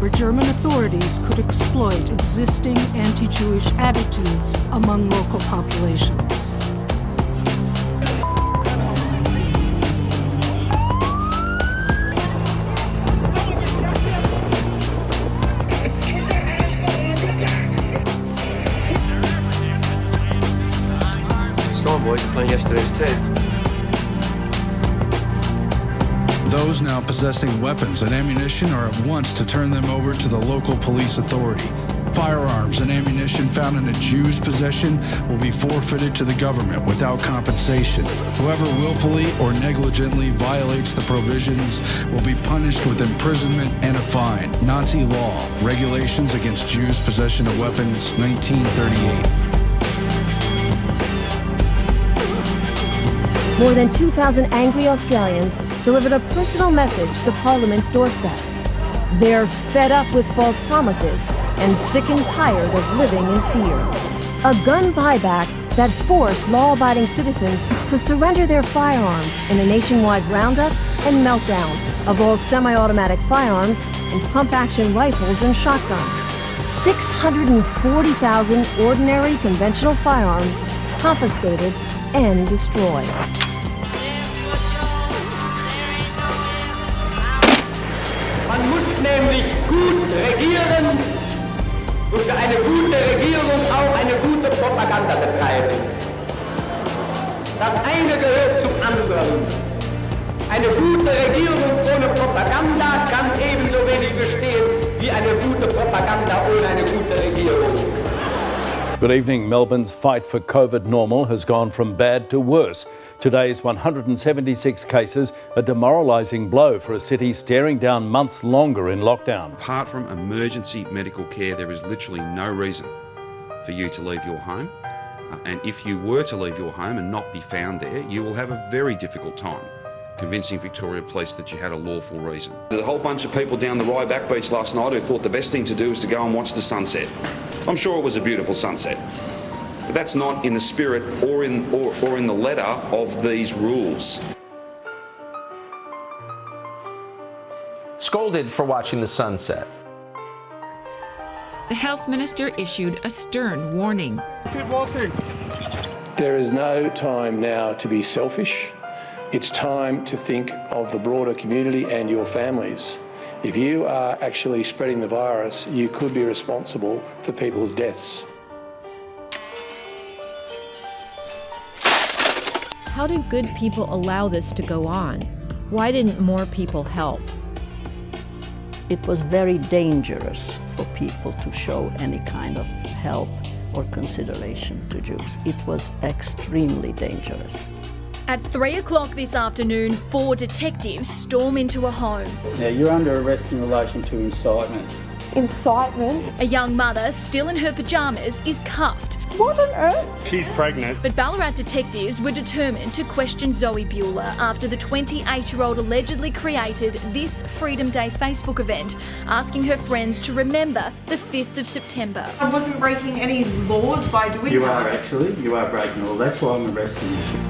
where German authorities could exploit existing anti-Jewish attitudes among local populations. Boys playing yesterday's tape. Those now possessing weapons and ammunition are at once to turn them over to the local police authority. Firearms and ammunition found in a Jew's possession will be forfeited to the government without compensation. Whoever willfully or negligently violates the provisions will be punished with imprisonment and a fine. Nazi law, Regulations Against Jews' Possession of Weapons, 1938. More than 2,000 angry Australians delivered a personal message to Parliament's doorstep. They're fed up with false promises and sick and tired of living in fear. A gun buyback that forced law-abiding citizens to surrender their firearms in a nationwide roundup and meltdown of all semi-automatic firearms and pump-action rifles and shotguns. 640,000 ordinary conventional firearms confiscated and destroyed. Man muss nämlich gut regieren und für eine gute Regierung auch eine gute Propaganda betreiben. Das eine gehört zum anderen. Eine gute Regierung ohne Propaganda kann ebenso wenig bestehen wie eine gute Propaganda ohne eine gute Regierung. Good evening. Melbourne's fight for COVID normal has gone from bad to worse. Today's 176 cases, a demoralising blow for a city staring down months longer in lockdown. Apart from emergency medical care, there is literally no reason for you to leave your home. And if you were to leave your home and not be found there, you will have a very difficult time convincing Victoria Police that you had a lawful reason. There's a whole bunch of people down the Ryback Beach last night who thought the best thing to do was to go and watch the sunset. I'm sure it was a beautiful sunset, but that's not in the spirit or in the letter of these rules. Scolded for watching the sunset. The Health Minister issued a stern warning. Keep walking. There is no time now to be selfish. It's time to think of the broader community and your families. If you are actually spreading the virus, you could be responsible for people's deaths. How did good people allow this to go on? Why didn't more people help? It was very dangerous for people to show any kind of help or consideration to Jews. It was extremely dangerous. At 3 o'clock this afternoon, 4 detectives storm into a home. Now, you're under arrest in relation to incitement. Incitement? A young mother, still in her pyjamas, is cuffed. What on earth? She's pregnant. But Ballarat detectives were determined to question Zoe Bueller after the 28-year-old allegedly created this Freedom Day Facebook event, asking her friends to remember the 5th of September. I wasn't breaking any laws by doing that. You are actually. You are breaking law. That's why I'm arresting you.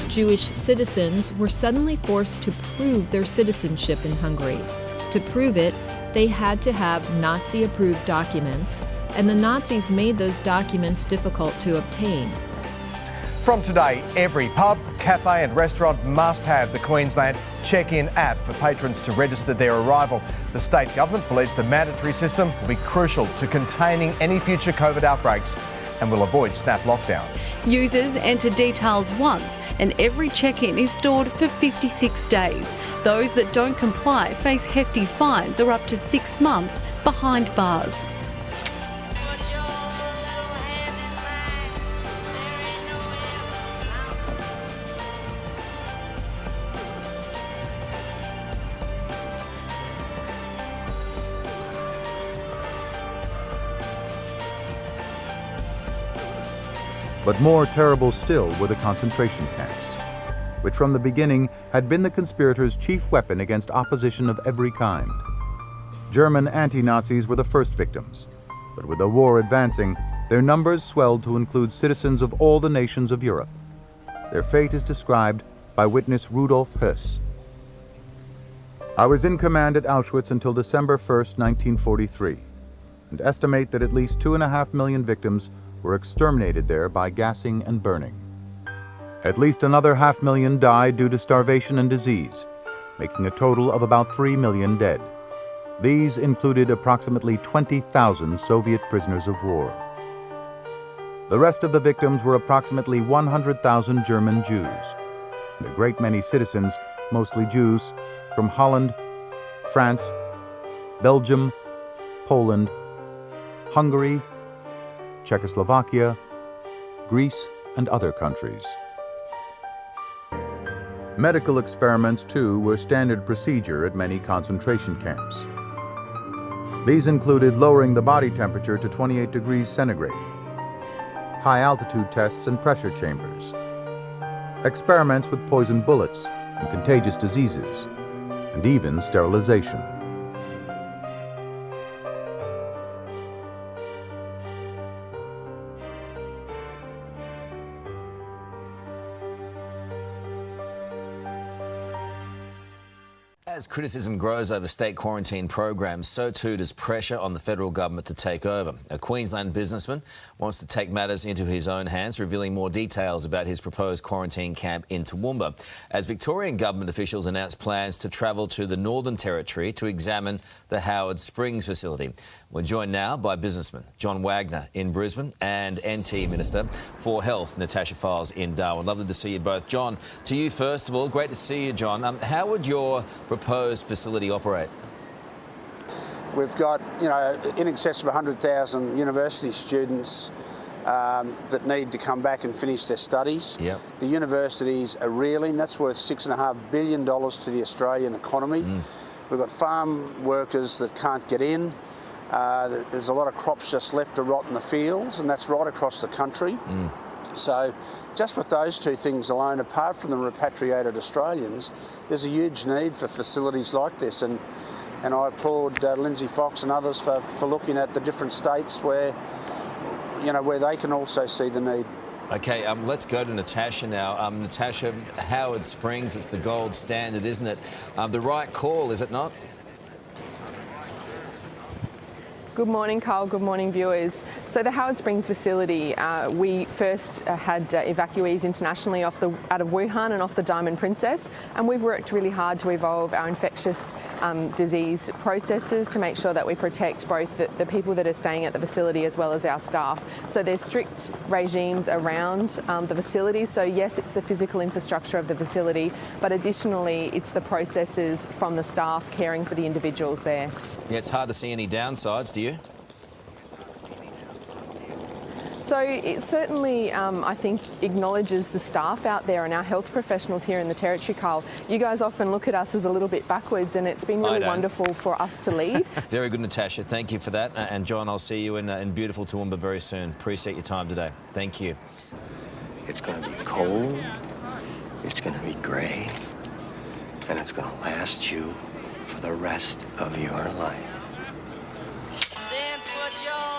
Jewish citizens were suddenly forced to prove their citizenship in Hungary. To prove it, they had to have Nazi-approved documents, and the Nazis made those documents difficult to obtain. From today, every pub, cafe and restaurant must have the Queensland check-in app for patrons to register their arrival. The state government believes the mandatory system will be crucial to containing any future COVID outbreaks and will avoid snap lockdown. Users enter details once and every check-in is stored for 56 days. Those that don't comply face hefty fines or up to 6 months behind bars. But more terrible still were the concentration camps, which from the beginning had been the conspirators' chief weapon against opposition of every kind. German anti-Nazis were the first victims, but with the war advancing, their numbers swelled to include citizens of all the nations of Europe. Their fate is described by witness Rudolf Höss. I was in command at Auschwitz until December 1st, 1943, and estimate that at least 2.5 million victims were exterminated there by gassing and burning. At least another 500,000 died due to starvation and disease, making a total of about 3 million dead. These included approximately 20,000 Soviet prisoners of war. The rest of the victims were approximately 100,000 German Jews, and a great many citizens, mostly Jews, from Holland, France, Belgium, Poland, Hungary, Czechoslovakia, Greece, and other countries. Medical experiments, too, were standard procedure at many concentration camps. These included lowering the body temperature to 28 degrees centigrade, high-altitude tests and pressure chambers, experiments with poison bullets and contagious diseases, and even sterilization. As criticism grows over state quarantine programs, so too does pressure on the federal government to take over. A Queensland businessman wants to take matters into his own hands, revealing more details about his proposed quarantine camp in Toowoomba, as Victorian government officials announced plans to travel to the Northern Territory to examine the Howard Springs facility. We're joined now by businessman John Wagner in Brisbane and NT Minister for Health Natasha Files in Darwin. Lovely to see you both. John, to you first of all, great to see you, John. How would your proposed facility operate? We've got, in excess of 100,000 university students that need to come back and finish their studies. Yep. The universities are reeling. That's worth $6.5 billion to the Australian economy. We've got farm workers that can't get in. There's a lot of crops just left to rot in the fields, and that's right across the country. So just with those two things alone, apart from the repatriated Australians, there's a huge need for facilities like this. And I applaud Lindsay Fox and others for looking at the different states where, where they can also see the need. Okay, let's go to Natasha now. Natasha, Howard Springs, it's the gold standard, isn't it? The right call, is it not? Good morning, Carl. Good morning, viewers. So the Howard Springs facility, we first had evacuees internationally out of Wuhan and off the Diamond Princess, and we've worked really hard to evolve our infectious disease processes to make sure that we protect both the people that are staying at the facility as well as our staff. So there's strict regimes around the facility. So yes, it's the physical infrastructure of the facility, but additionally it's the processes from the staff caring for the individuals there. Yeah, it's hard to see any downsides, do you? So it certainly, I think, acknowledges the staff out there and our health professionals here in the Territory, Carl. You guys often look at us as a little bit backwards, and it's been really wonderful for us to lead. Very good, Natasha. Thank you for that. And John, I'll see you in beautiful Toowoomba very soon. Appreciate your time today. Thank you. It's going to be cold, it's going to be grey, and it's going to last you for the rest of your life. Then put your